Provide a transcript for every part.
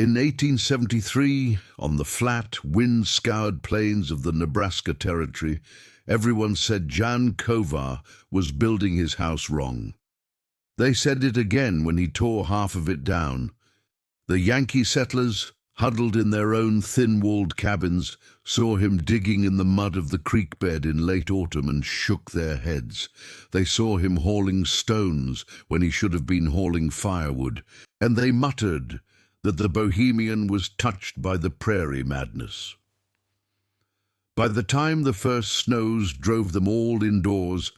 In 1873, on the flat, wind-scoured plains of the Nebraska Territory, everyone said Jan Kovar was building his house wrong. They said it again when he tore half of it down. The Yankee settlers, huddled in their own thin-walled cabins, saw him digging in the mud of the creek bed in late autumn and shook their heads. They saw him hauling stones when he should have been hauling firewood, and they muttered that the Bohemian was touched by the prairie madness. By the time the first snows drove them all indoors,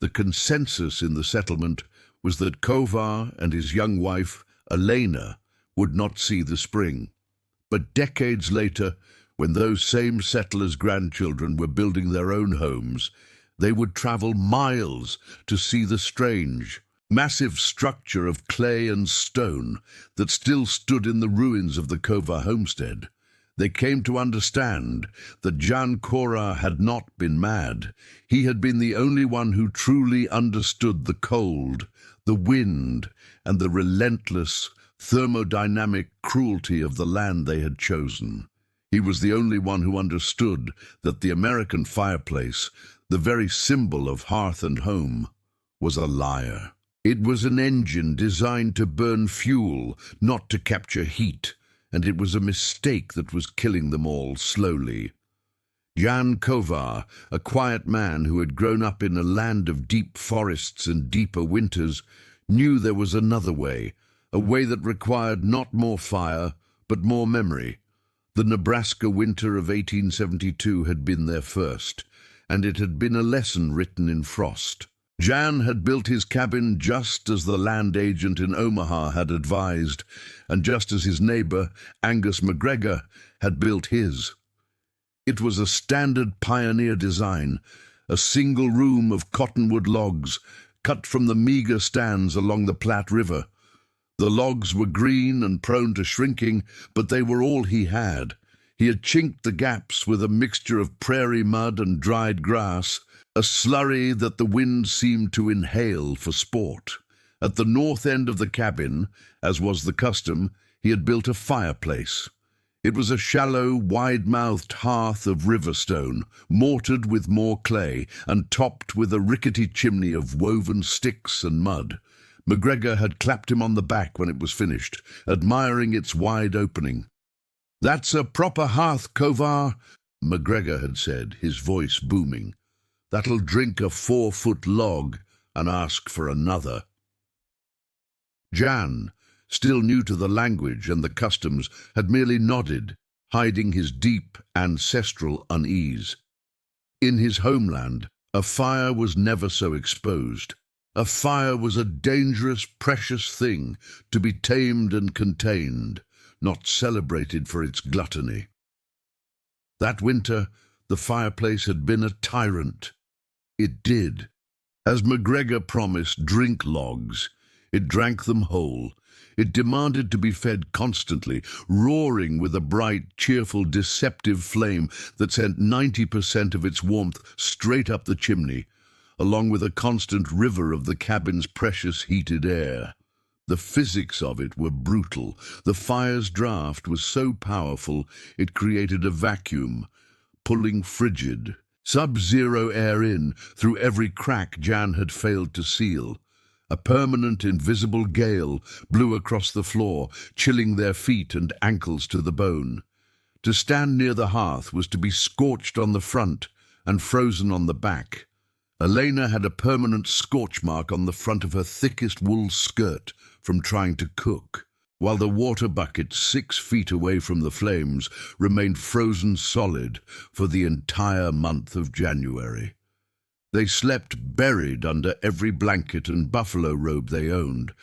the consensus in the settlement was that Kovar and his young wife, Elena, would not see the spring. But decades later, when those same settlers' grandchildren were building their own homes, they would travel miles to see the strange, massive structure of clay and stone that still stood in the ruins of the Kovar homestead. They came to understand that Jan Kovar had not been mad. He had been the only one who truly understood the cold, the wind, and the relentless thermodynamic cruelty of the land they had chosen. He was the only one who understood that the American fireplace, the very symbol of hearth and home, was a liar. It was an engine designed to burn fuel, not to capture heat, and it was a mistake that was killing them all slowly. Jan Kovar, a quiet man who had grown up in a land of deep forests and deeper winters, knew there was another way, a way that required not more fire, but more memory. The Nebraska winter of 1872 had been their first, and it had been a lesson written in frost. Jan had built his cabin just as the land agent in Omaha had advised, and just as his neighbor, Angus McGregor, had built his. It was a standard pioneer design, a single room of cottonwood logs cut from the meager stands along the Platte River. The logs were green and prone to shrinking, but they were all he had. He had chinked the gaps with a mixture of prairie mud and dried grass, a slurry that the wind seemed to inhale for sport. At the north end of the cabin, as was the custom, he had built a fireplace. It was a shallow, wide-mouthed hearth of river stone, mortared with more clay, and topped with a rickety chimney of woven sticks and mud. McGregor had clapped him on the back when it was finished, admiring its wide opening. "That's a proper hearth, Kovar," McGregor had said, his voice booming. "That'll drink a 4-foot log and ask for another." Jan, still new to the language and the customs, had merely nodded, hiding his deep ancestral unease. In his homeland, a fire was never so exposed. A fire was a dangerous, precious thing to be tamed and contained, not celebrated for its gluttony. That winter, the fireplace had been a tyrant. It did, as McGregor promised, drink logs. It drank them whole. It demanded to be fed constantly, roaring with a bright, cheerful, deceptive flame that sent 90% of its warmth straight up the chimney, along with a constant river of the cabin's precious heated air. The physics of it were brutal. The fire's draft was so powerful it created a vacuum, pulling frigid, sub-zero air in through every crack Jan had failed to seal. A permanent, invisible gale blew across the floor, chilling their feet and ankles to the bone. To stand near the hearth was to be scorched on the front and frozen on the back. Elena had a permanent scorch mark on the front of her thickest wool skirt from trying to cook, while the water bucket 6 feet away from the flames remained frozen solid for the entire month of January. They slept buried under every blanket and buffalo robe they owned,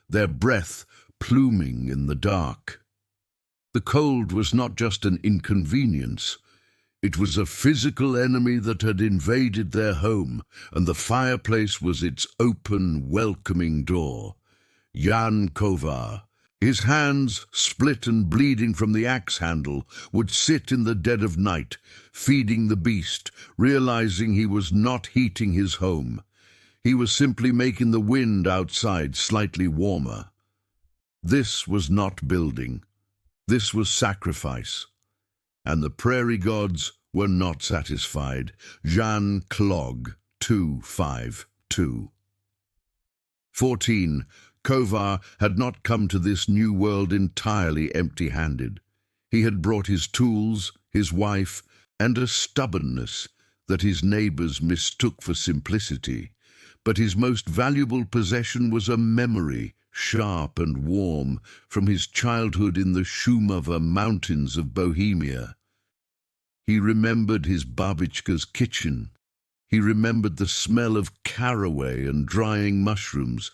their breath pluming in the dark. The cold was not just an inconvenience. It was a physical enemy that had invaded their home, and the fireplace was its open, welcoming door. Jan Kovar, his hands split and bleeding from the axe handle, would sit in the dead of night, feeding the beast, realizing he was not heating his home. He was simply making the wind outside slightly warmer. This was not building. This was sacrifice, and the prairie gods were not satisfied. Jan Clog 252. 14. Kovar had not come to this new world entirely empty-handed. He had brought his tools, his wife, and a stubbornness that his neighbors mistook for simplicity. But his most valuable possession was a memory, sharp and warm, from his childhood in the Shumava mountains of Bohemia. He remembered his babichka's kitchen. He remembered the smell of caraway and drying mushrooms,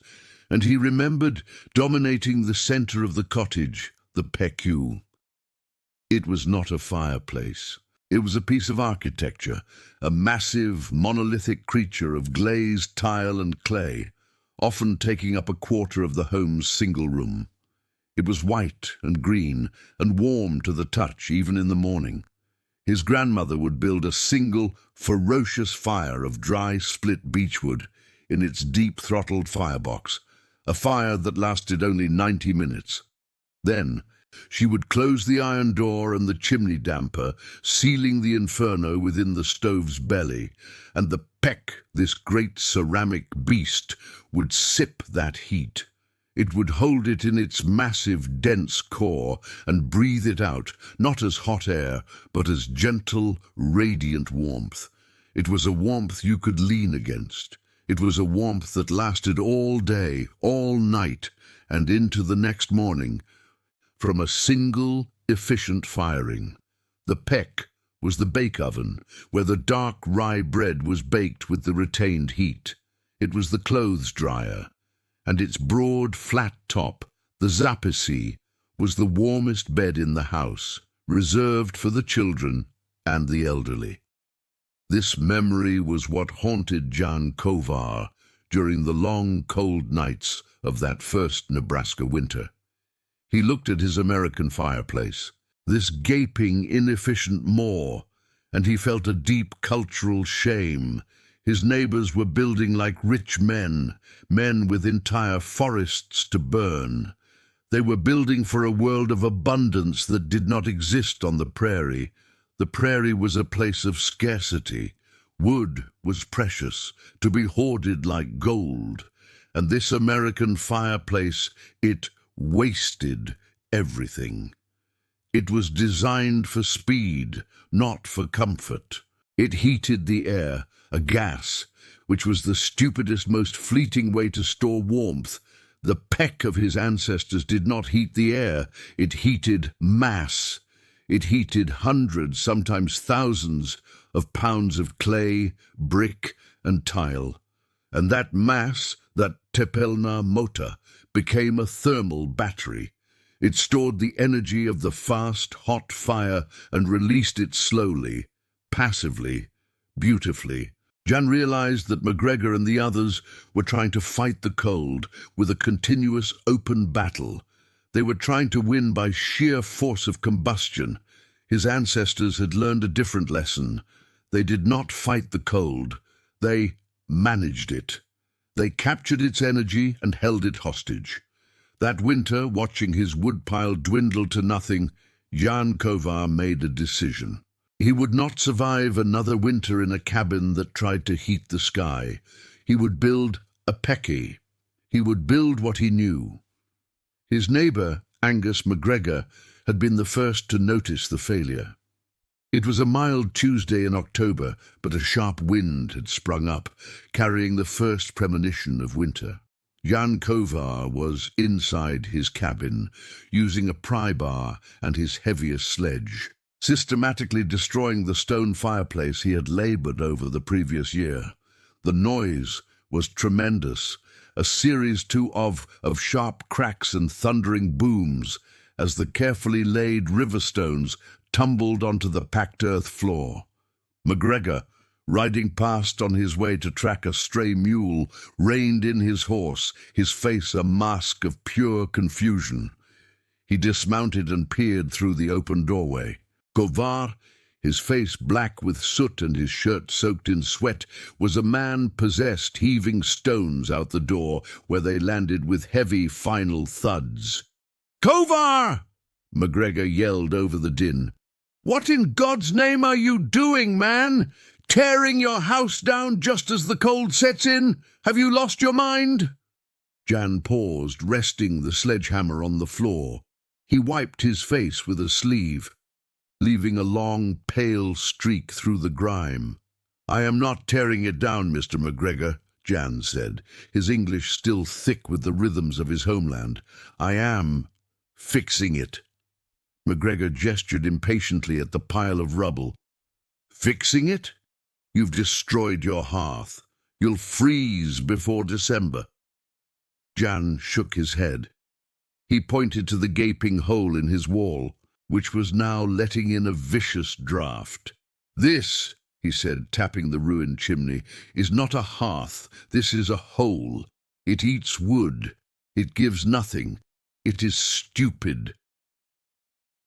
and he remembered dominating the center of the cottage, the peku. It was not a fireplace. It was a piece of architecture, a massive, monolithic creature of glazed tile and clay, often taking up a quarter of the home's single room. It was white and green and warm to the touch even in the morning. His grandmother would build a single, ferocious fire of dry split beechwood in its deep-throttled firebox, a fire that lasted only 90 minutes. Then she would close the iron door and the chimney damper, sealing the inferno within the stove's belly, and the peck, this great ceramic beast, would sip that heat. It would hold it in its massive, dense core and breathe it out, not as hot air, but as gentle, radiant warmth. It was a warmth you could lean against. It was a warmth that lasted all day, all night, and into the next morning, from a single, efficient firing. The peck was the bake oven, where the dark rye bread was baked with the retained heat. It was the clothes dryer, and its broad, flat top, the zapisi, was the warmest bed in the house, reserved for the children and the elderly. This memory was what haunted Jan Kovar during the long, cold nights of that first Nebraska winter. He looked at his American fireplace, this gaping, inefficient maw, and he felt a deep cultural shame. His neighbors were building like rich men, men with entire forests to burn. They were building for a world of abundance that did not exist on the prairie. The prairie was a place of scarcity. Wood was precious, to be hoarded like gold. And this American fireplace, it wasted everything. It was designed for speed, not for comfort. It heated the air, a gas, which was the stupidest, most fleeting way to store warmth. The peck of his ancestors did not heat the air. It heated mass. It heated hundreds, sometimes thousands, of pounds of clay, brick, and tile. And that mass, that tepelna mota, became a thermal battery. It stored the energy of the fast, hot fire and released it slowly, passively, beautifully. Jan realized that McGregor and the others were trying to fight the cold with a continuous open battle. They were trying to win by sheer force of combustion. His ancestors had learned a different lesson. They did not fight the cold. They managed it. They captured its energy and held it hostage. That winter, watching his woodpile dwindle to nothing, Jan Kovar made a decision. He would not survive another winter in a cabin that tried to heat the sky. He would build a pecky. He would build what he knew. His neighbor, Angus McGregor, had been the first to notice the failure. It was a mild Tuesday in October, but a sharp wind had sprung up, carrying the first premonition of winter. Jan Kovar was inside his cabin, using a pry bar and his heaviest sledge, systematically destroying the stone fireplace he had labored over the previous year. The noise was tremendous, a series too of sharp cracks and thundering booms as the carefully laid river stones tumbled onto the packed earth floor. McGregor, riding past on his way to track a stray mule, reined in his horse, his face a mask of pure confusion. He dismounted and peered through the open doorway. Kovar, his face black with soot and his shirt soaked in sweat, was a man possessed, heaving stones out the door, where they landed with heavy final thuds. "Kovar!" McGregor yelled over the din. "What in God's name are you doing, man? Tearing your house down just as the cold sets in? Have you lost your mind?" Jan paused, resting the sledgehammer on the floor. He wiped his face with a sleeve, leaving a long, pale streak through the grime. "I am not tearing it down, Mr. McGregor," Jan said, his English still thick with the rhythms of his homeland. "I am fixing it." McGregor gestured impatiently at the pile of rubble. "Fixing it? You've destroyed your hearth. You'll freeze before December." Jan shook his head. He pointed to the gaping hole in his wall, which was now letting in a vicious draught. "This," he said, tapping the ruined chimney, "is not a hearth. This is a hole. It eats wood. It gives nothing. It is stupid."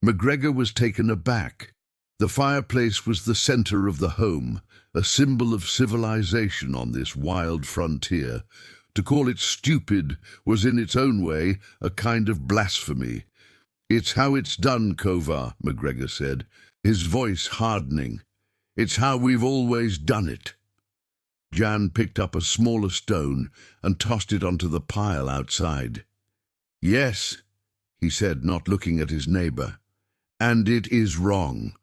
McGregor was taken aback. The fireplace was the center of the home, a symbol of civilization on this wild frontier. To call it stupid was in its own way a kind of blasphemy. "It's how it's done, Kovar," McGregor said, his voice hardening. "It's how we've always done it." Jan picked up a smaller stone and tossed it onto the pile outside. "Yes," he said, not looking at his neighbor, "and it is wrong."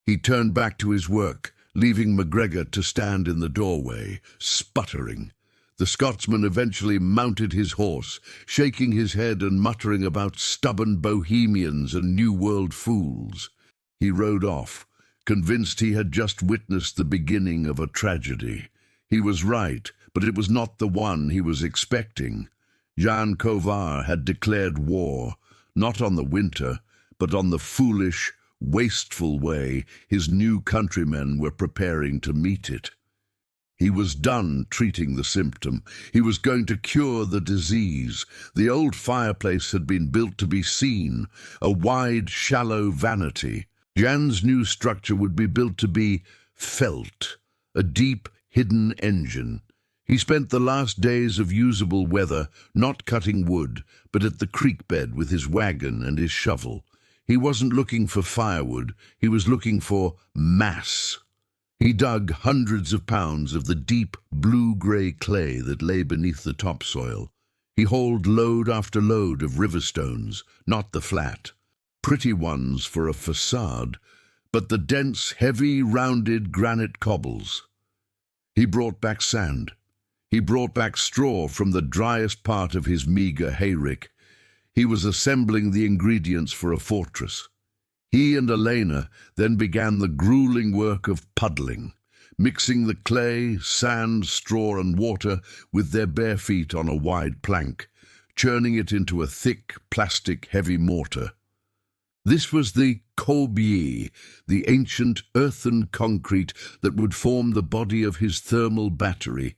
He turned back to his work, leaving McGregor to stand in the doorway, sputtering. The Scotsman eventually mounted his horse, shaking his head and muttering about stubborn bohemians and New World fools. He rode off, convinced he had just witnessed the beginning of a tragedy. He was right, but it was not the one he was expecting. Jan Kovar had declared war, not on the winter, but on the foolish, wasteful way his new countrymen were preparing to meet it. He was done treating the symptom. He was going to cure the disease. The old fireplace had been built to be seen, a wide, shallow vanity. Jan's new structure would be built to be felt, a deep, hidden engine. He spent the last days of usable weather not cutting wood, but at the creek bed with his wagon and his shovel. He wasn't looking for firewood. He was looking for mass. He dug hundreds of pounds of the deep blue-grey clay that lay beneath the topsoil. He hauled load after load of river stones, not the flat, pretty ones for a facade, but the dense, heavy, rounded granite cobbles. He brought back sand. He brought back straw from the driest part of his meagre hayrick. He was assembling the ingredients for a fortress. He and Elena then began the grueling work of puddling, mixing the clay, sand, straw and water with their bare feet on a wide plank, churning it into a thick, plastic, heavy mortar. This was the corbier, the ancient earthen concrete that would form the body of his thermal battery,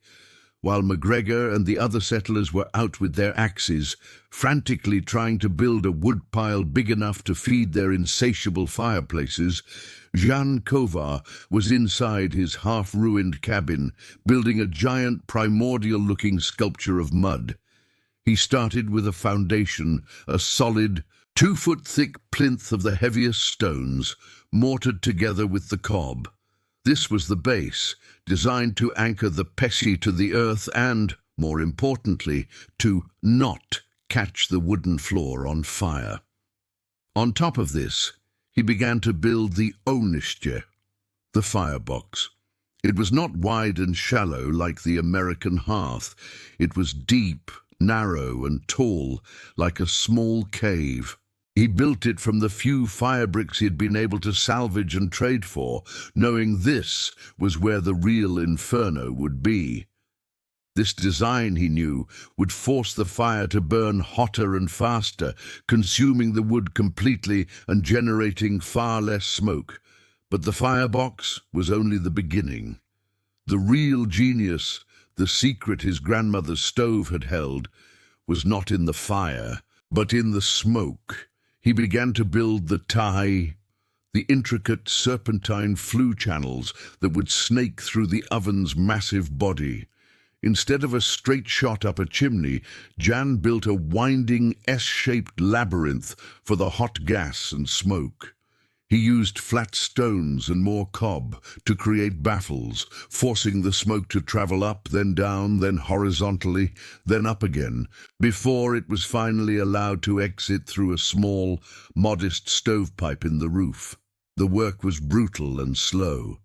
while McGregor and the other settlers were out with their axes, frantically trying to build a woodpile big enough to feed their insatiable fireplaces. Jan Kovar was inside his half-ruined cabin, building a giant primordial-looking sculpture of mud. He started with a foundation, a solid, 2-foot-thick plinth of the heaviest stones, mortared together with the cob. This was the base, designed to anchor the pesci to the earth and, more importantly, to not catch the wooden floor on fire. On top of this, he began to build the onishtje, the firebox. It was not wide and shallow like the American hearth. It was deep, narrow and tall, like a small cave. He built it from the few fire bricks he had been able to salvage and trade for, knowing this was where the real inferno would be. This design, he knew, would force the fire to burn hotter and faster, consuming the wood completely and generating far less smoke. But the firebox was only the beginning. The real genius, the secret his grandmother's stove had held, was not in the fire, but in the smoke. He began to build the tahi, the intricate serpentine flue channels that would snake through the oven's massive body. Instead of a straight shot up a chimney, Jan built a winding S-shaped labyrinth for the hot gas and smoke. He used flat stones and more cob to create baffles, forcing the smoke to travel up, then down, then horizontally, then up again, before it was finally allowed to exit through a small, modest stovepipe in the roof. The work was brutal and slow.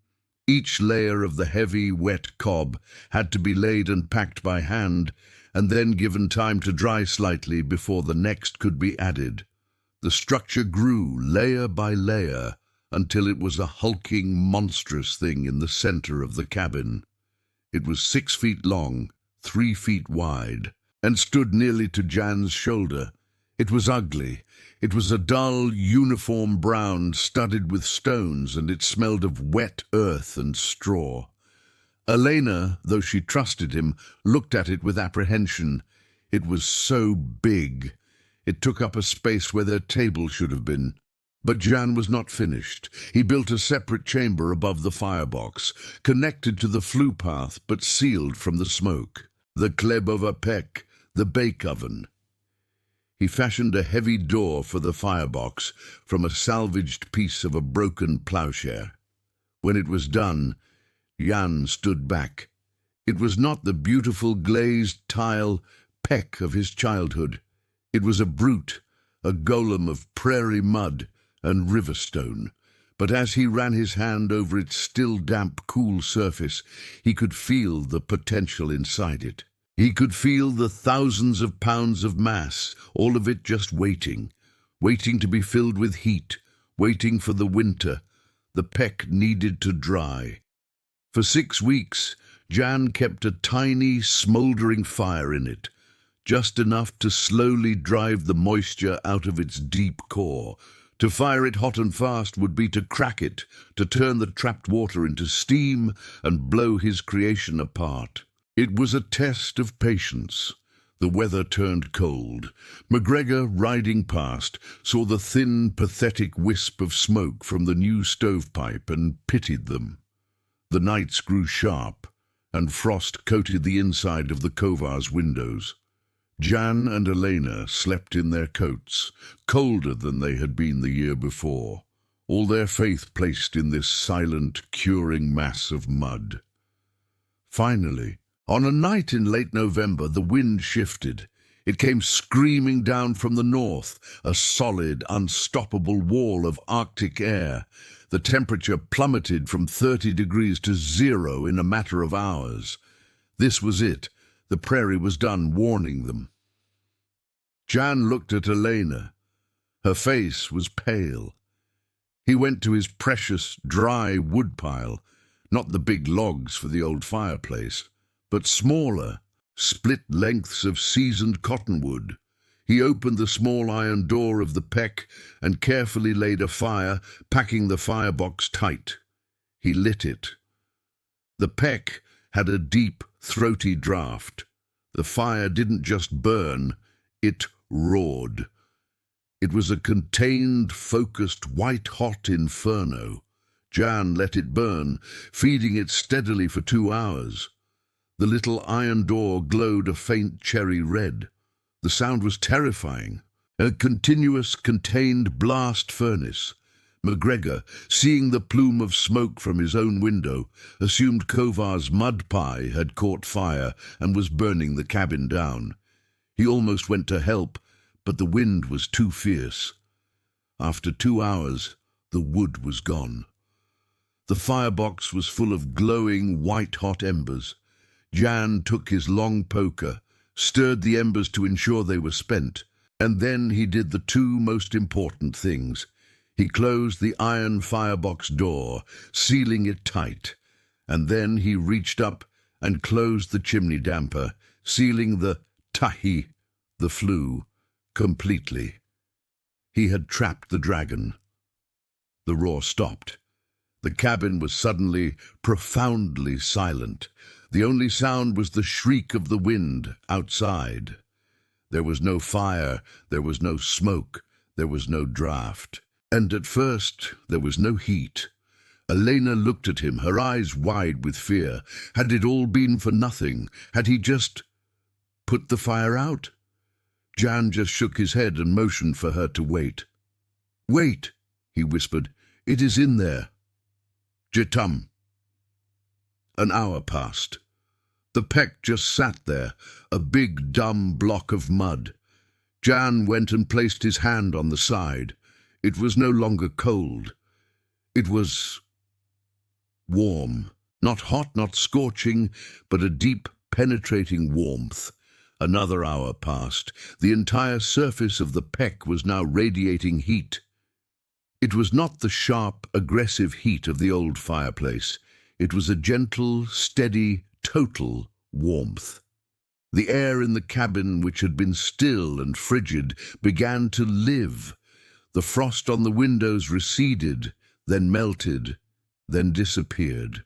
Each layer of the heavy, wet cob had to be laid and packed by hand, and then given time to dry slightly before the next could be added. The structure grew layer by layer until it was a hulking, monstrous thing in the center of the cabin. It was 6 feet long, 3 feet wide, and stood nearly to Jan's shoulder. It was ugly. It was a dull, uniform brown studded with stones, and it smelled of wet earth and straw. Elena, though she trusted him, looked at it with apprehension. It was so big. It took up a space where their table should have been. But Jan was not finished. He built a separate chamber above the firebox, connected to the flue path but sealed from the smoke. The Klebova Pek, the bake oven. He fashioned a heavy door for the firebox from a salvaged piece of a broken ploughshare. When it was done, Jan stood back. It was not the beautiful glazed tile Pek of his childhood. It was a brute, a golem of prairie mud and river stone. But as he ran his hand over its still damp, cool surface, he could feel the potential inside it. He could feel the thousands of pounds of mass, all of it just waiting to be filled with heat, waiting for the winter. The Pek needed to dry. For 6 weeks, Jan kept a tiny, smouldering fire in it, just enough to slowly drive the moisture out of its deep core. To fire it hot and fast would be to crack it, to turn the trapped water into steam and blow his creation apart. It was a test of patience. The weather turned cold. McGregor, riding past, saw the thin, pathetic wisp of smoke from the new stovepipe and pitied them. The nights grew sharp, and frost coated the inside of the Kovar's windows. Jan and Elena slept in their coats, colder than they had been the year before, all their faith placed in this silent, curing mass of mud. Finally, on a night in late November, the wind shifted. It came screaming down from the north, a solid, unstoppable wall of Arctic air. The temperature plummeted from 30 degrees to 0 in a matter of hours. This was it. The prairie was done warning them. Jan looked at Elena. Her face was pale. He went to his precious, dry woodpile, not the big logs for the old fireplace, but smaller, split lengths of seasoned cottonwood. He opened the small iron door of the Pek and carefully laid a fire, packing the firebox tight. He lit it. The Pek had a deep, throaty draft. The fire didn't just burn, it roared. It was a contained, focused, white-hot inferno. Jan let it burn, feeding it steadily for 2 hours. The little iron door glowed a faint cherry red. The sound was terrifying. A continuous, contained blast furnace. McGregor, seeing the plume of smoke from his own window, assumed Kovar's mud pie had caught fire and was burning the cabin down. He almost went to help, but the wind was too fierce. After 2 hours, the wood was gone. The firebox was full of glowing, white-hot embers. Jan took his long poker, stirred the embers to ensure they were spent, and then he did the 2 most important things. He closed the iron firebox door, sealing it tight, and then he reached up and closed the chimney damper, sealing the tahi, the flue, completely. He had trapped the dragon. The roar stopped. The cabin was suddenly, profoundly silent. The only sound was the shriek of the wind outside. There was no fire, there was no smoke, there was no draught. And at first there was no heat. Elena looked at him, her eyes wide with fear. Had it all been for nothing? Had he just put the fire out? Jan just shook his head and motioned for her to wait. "Wait," he whispered. "It is in there." Jitum. An hour passed. The peck just sat there, a big dumb block of mud. Jan went and placed his hand on the side. It was no longer cold. It was warm. Not hot, not scorching, but a deep, penetrating warmth. Another hour passed. The entire surface of the peck was now radiating heat. It was not the sharp, aggressive heat of the old fireplace. It was a gentle, steady, total warmth. The air in the cabin, which had been still and frigid, began to live. The frost on the windows receded, then melted, then disappeared.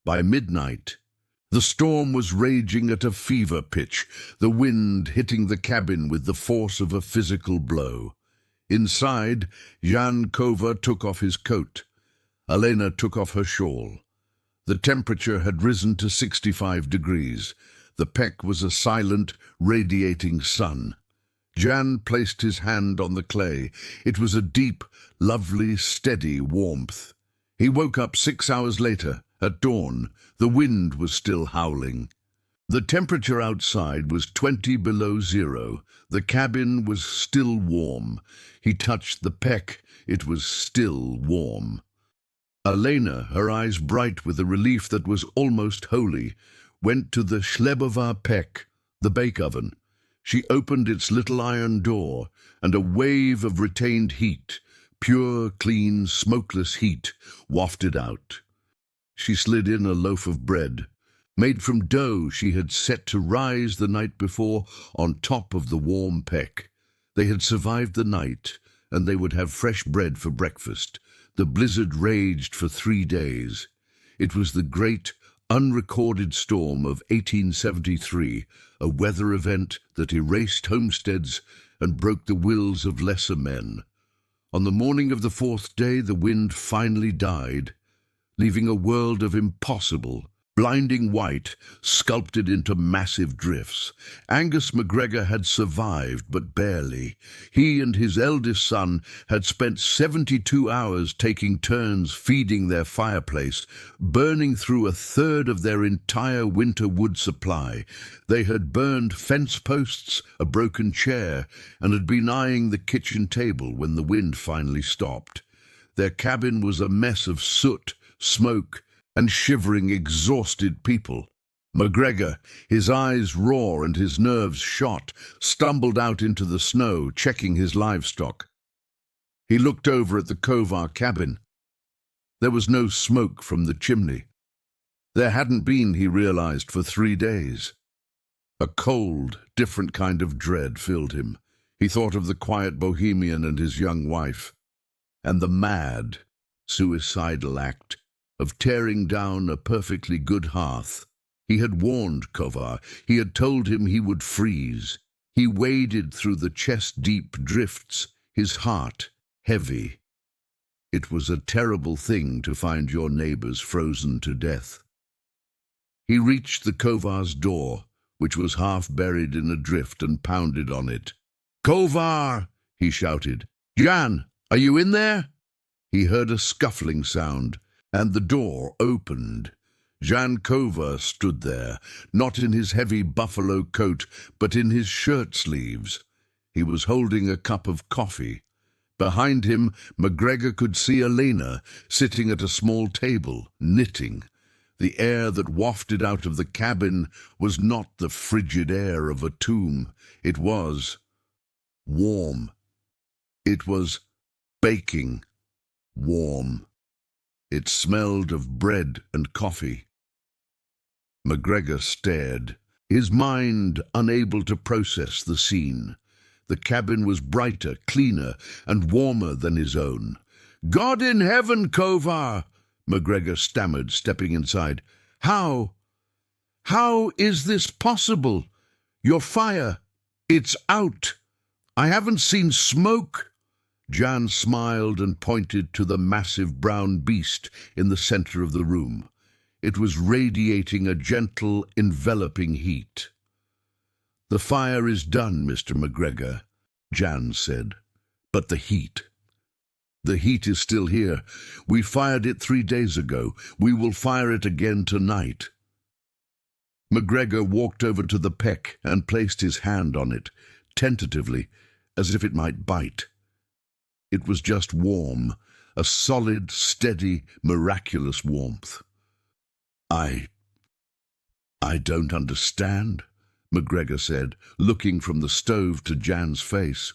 By midnight, the storm was raging at a fever pitch, the wind hitting the cabin with the force of a physical blow. Inside, Jan Kova took off his coat. Elena took off her shawl. The temperature had risen to 65 degrees. The peck was a silent, radiating sun. Jan placed his hand on the clay. It was a deep, lovely, steady warmth. He woke up 6 hours later, at dawn. The wind was still howling. The temperature outside was 20 below zero. The cabin was still warm. He touched the peck. It was still warm. Elena, her eyes bright with a relief that was almost holy, went to the Schlebova peck, the bake oven. She opened its little iron door, and a wave of retained heat, pure, clean, smokeless heat, wafted out. She slid in a loaf of bread, made from dough she had set to rise the night before on top of the warm peck. They had survived the night, and they would have fresh bread for breakfast. The blizzard raged for 3 days. It was the great, unrecorded storm of 1873, a weather event that erased homesteads and broke the wills of lesser men. On the morning of the 4th day, the wind finally died, leaving a world of impossible, blinding white, sculpted into massive drifts. Angus MacGregor had survived, but barely. He and his eldest son had spent 72 hours taking turns feeding their fireplace, burning through 1/3 of their entire winter wood supply. They had burned fence posts, a broken chair, and had been eyeing the kitchen table when the wind finally stopped. Their cabin was a mess of soot, smoke, and shivering, exhausted people. MacGregor, his eyes raw and his nerves shot, stumbled out into the snow, checking his livestock. He looked over at the Kovar cabin. There was no smoke from the chimney. There hadn't been, he realized, for 3 days. A cold, different kind of dread filled him. He thought of the quiet bohemian and his young wife, and the mad, suicidal act of tearing down a perfectly good hearth. He had warned Kovar. He had told him he would freeze. He waded through the chest-deep drifts, his heart heavy. It was a terrible thing to find your neighbors frozen to death. He reached the Kovar's door, which was half buried in a drift, and pounded on it. "Kovar!" he shouted. "Jan, are you in there?" He heard a scuffling sound, and the door opened. Jan Kovar stood there, not in his heavy buffalo coat, but in his shirt sleeves. He was holding a cup of coffee. Behind him, MacGregor could see Elena, sitting at a small table, knitting. The air that wafted out of the cabin was not the frigid air of a tomb. It was warm. It was baking warm. It smelled of bread and coffee. MacGregor stared, his mind unable to process the scene. The cabin was brighter, cleaner, and warmer than his own. "God in heaven, Kovar!" MacGregor stammered, stepping inside. How is this possible? Your fire, it's out. I haven't seen smoke." Jan smiled and pointed to the massive brown beast in the center of the room. It was radiating a gentle, enveloping heat. "The fire is done, Mr. McGregor," Jan said. "But the heat. The heat is still here. We fired it 3 days ago. We will fire it again tonight." McGregor walked over to the peck and placed his hand on it, tentatively, as if it might bite. It was just warm, a solid, steady, miraculous warmth. I don't understand," McGregor said, looking from the stove to Jan's face.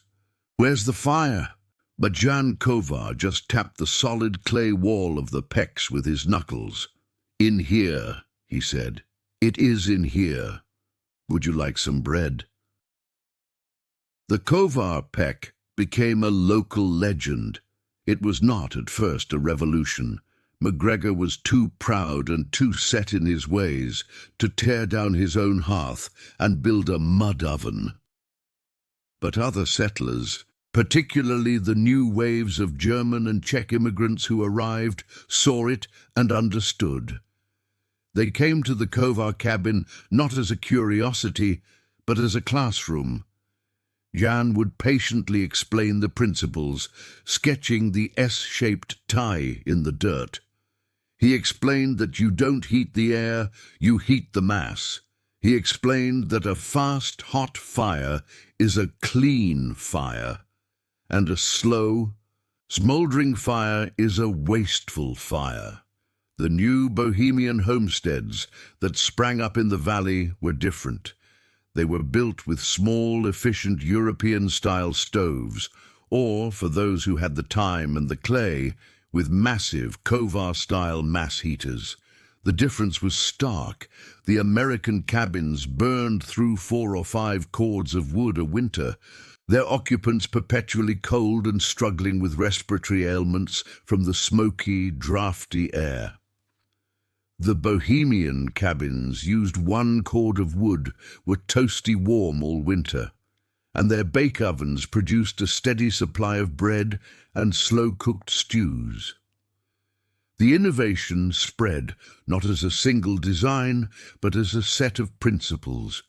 "Where's the fire?" But Jan Kovar just tapped the solid clay wall of the pecks with his knuckles. "In here," he said. "It is in here. Would you like some bread?" The Kovar peck became a local legend. It was not at first a revolution. McGregor was too proud and too set in his ways to tear down his own hearth and build a mud oven. But other settlers, particularly the new waves of German and Czech immigrants who arrived, saw it and understood. They came to the Kovar cabin not as a curiosity, but as a classroom. Jan would patiently explain the principles, sketching the S-shaped tie in the dirt. He explained that you don't heat the air, you heat the mass. He explained that a fast, hot fire is a clean fire, and a slow, smouldering fire is a wasteful fire. The new Bohemian homesteads that sprang up in the valley were different. They were built with small, efficient European-style stoves, or, for those who had the time and the clay, with massive Kovar-style mass heaters. The difference was stark. The American cabins burned through 4 or 5 cords of wood a winter, their occupants perpetually cold and struggling with respiratory ailments from the smoky, drafty air. The Bohemian cabins used 1 cord of wood, were toasty warm all winter, and their bake ovens produced a steady supply of bread and slow-cooked stews. The innovation spread, not as a single design, but as a set of principles.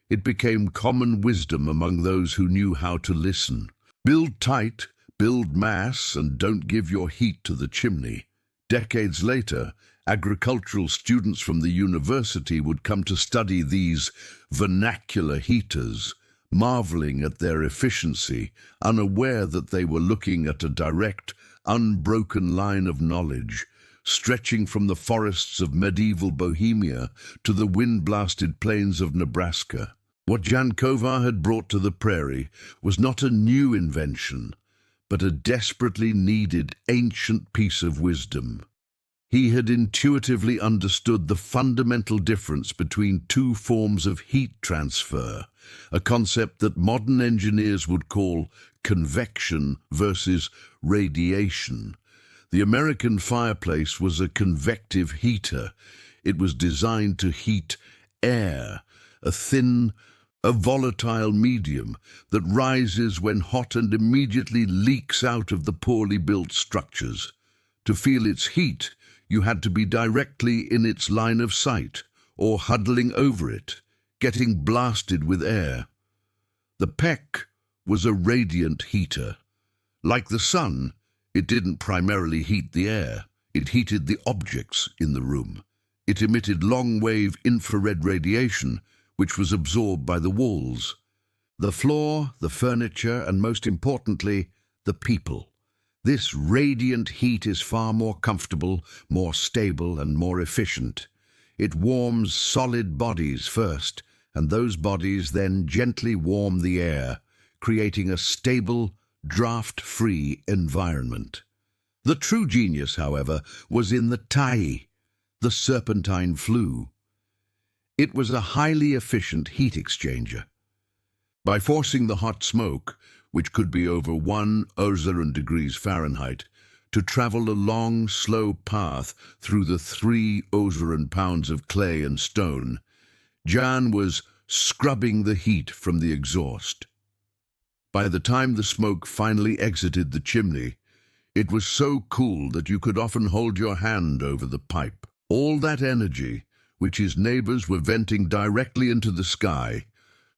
It became common wisdom among those who knew how to listen. Build tight, build mass, and don't give your heat to the chimney. Decades later, agricultural students from the university would come to study these vernacular heaters, marveling at their efficiency, unaware that they were looking at a direct, unbroken line of knowledge, stretching from the forests of medieval Bohemia to the wind-blasted plains of Nebraska. What Jan Kovar had brought to the prairie was not a new invention, but a desperately needed ancient piece of wisdom. He had intuitively understood the fundamental difference between 2 forms of heat transfer, a concept that modern engineers would call convection versus radiation. The American fireplace was a convective heater. It was designed to heat air, a thin, volatile medium that rises when hot and immediately leaks out of the poorly built structures. To feel its heat, you had to be directly in its line of sight, or huddling over it, getting blasted with air. The peck was a radiant heater. Like the sun, it didn't primarily heat the air, it heated the objects in the room. It emitted long-wave infrared radiation, which was absorbed by the walls, the floor, the furniture, and most importantly, the people. This radiant heat is far more comfortable, more stable, and more efficient. It warms solid bodies first, and those bodies then gently warm the air, creating a stable, draft-free environment. The true genius, however, was in the tai, the serpentine flue. It was a highly efficient heat exchanger. By forcing the hot smoke, which could be over 1,000 degrees Fahrenheit, to travel a long, slow path through the 3,000 pounds of clay and stone, Jan was scrubbing the heat from the exhaust. By the time the smoke finally exited the chimney, it was so cool that you could often hold your hand over the pipe. All that energy, which his neighbors were venting directly into the sky,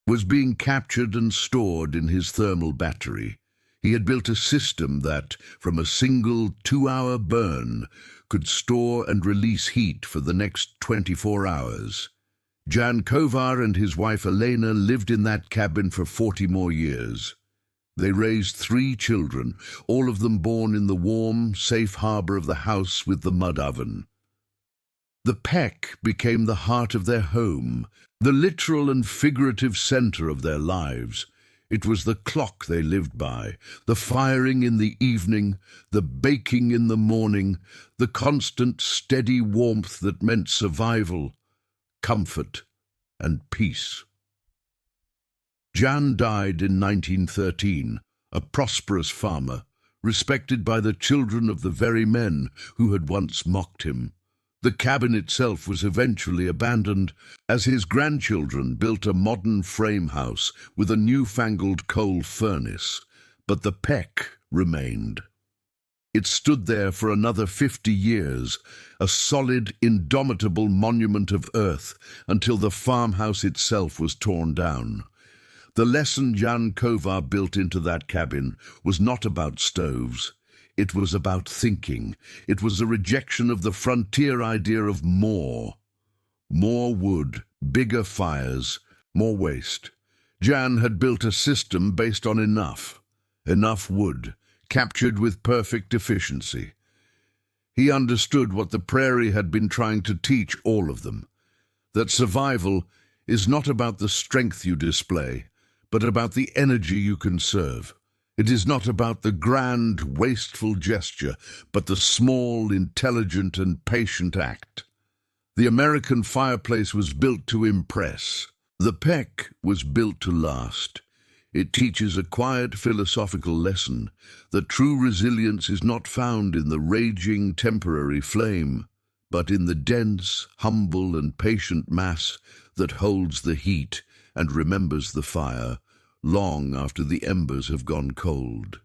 was being captured and stored in his thermal battery. He had built a system that, from a single 2-hour burn, could store and release heat for the next 24 hours. Jan Kovar and his wife Elena lived in that cabin for 40 more years. They raised 3 children, all of them born in the warm, safe harbor of the house with the mud oven. The Peck became the heart of their home, the literal and figurative center of their lives. It was the clock they lived by, the firing in the evening, the baking in the morning, the constant, steady warmth that meant survival, comfort, and peace. Jan died in 1913, a prosperous farmer, respected by the children of the very men who had once mocked him. The cabin itself was eventually abandoned as his grandchildren built a modern frame house with a newfangled coal furnace, but the Peck remained. It stood there for another 50 years, a solid, indomitable monument of earth, until the farmhouse itself was torn down. The lesson Jan Kovar built into that cabin was not about stoves. It was about thinking. It was a rejection of the frontier idea of more. More wood, bigger fires, more waste. Jan had built a system based on enough wood, captured with perfect efficiency. He understood what the prairie had been trying to teach all of them, that survival is not about the strength you display, but about the energy you conserve. It is not about the grand, wasteful gesture, but the small, intelligent, and patient act. The American fireplace was built to impress. The Peck was built to last. It teaches a quiet philosophical lesson that true resilience is not found in the raging, temporary flame, but in the dense, humble, and patient mass that holds the heat and remembers the fire long after the embers have gone cold.